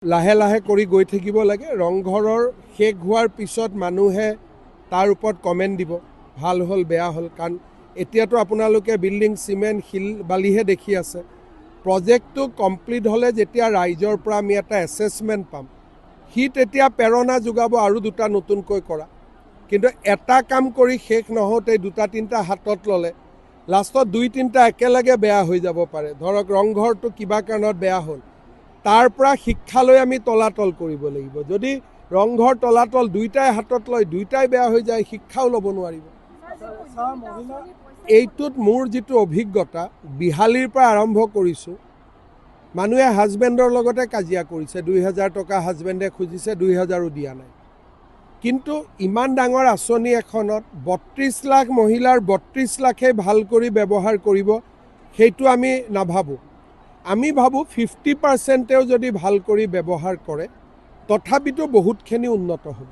লাহে লাহে কৰি গৈ থাকিব লাগে। ৰংঘৰৰ শেষ হোৱাৰ পিছত মানুহে তাৰ ওপৰত কমেণ্ট দিব, ভাল হ'ল বেয়া হ'ল। কাৰণ এতিয়াতো আপোনালোকে বিল্ডিং চিমেণ্ট শিল বালিহে দেখি আছে। প্ৰজেক্টটো কমপ্লিট হ'লে যেতিয়া ৰাইজৰ পৰা আমি এটা এছেছমেণ্ট পাম, সি তেতিয়া প্ৰেৰণা যোগাব আৰু দুটা নতুনকৈ কৰা। কিন্তু এটা কাম কৰি শেষ নহওঁতে দুটা তিনিটা হাতত ল'লে লাষ্টত দুই তিনিটা একেলগে বেয়া হৈ যাব পাৰে। ধৰক ৰংঘৰটো কিবা কাৰণত বেয়া হ'ল, তাৰ পৰা শিক্ষা লৈ আমি তলাতল কৰিব লাগিব। যদি ৰংঘৰ তলাতল দুইটাই হাতত লয়, দুইটাই বেয়া হৈ যায়, শিক্ষাও ল'ব নোৱাৰিব। এইটোত মোৰ যিটো অভিজ্ঞতা, বিহালীৰ পৰা আৰম্ভ কৰিছোঁ, মানুহে হাজবেণ্ডৰ লগতে কাজিয়া কৰিছে। 2000 টকা হাজবেণ্ডে খুজিছে, 2000ও দিয়া নাই। কিন্তু ইমান ডাঙৰ আঁচনি এখনত 32 লাখ মহিলাৰ 32 লাখেই ভাল কৰি ব্যৱহাৰ কৰিব, সেইটো আমি নাভাবোঁ। আমি ভাবোঁ 50%ও যদি ভাল কৰি ব্যৱহাৰ কৰে, তথাপিতো বহুতখিনি উন্নত হ'ব।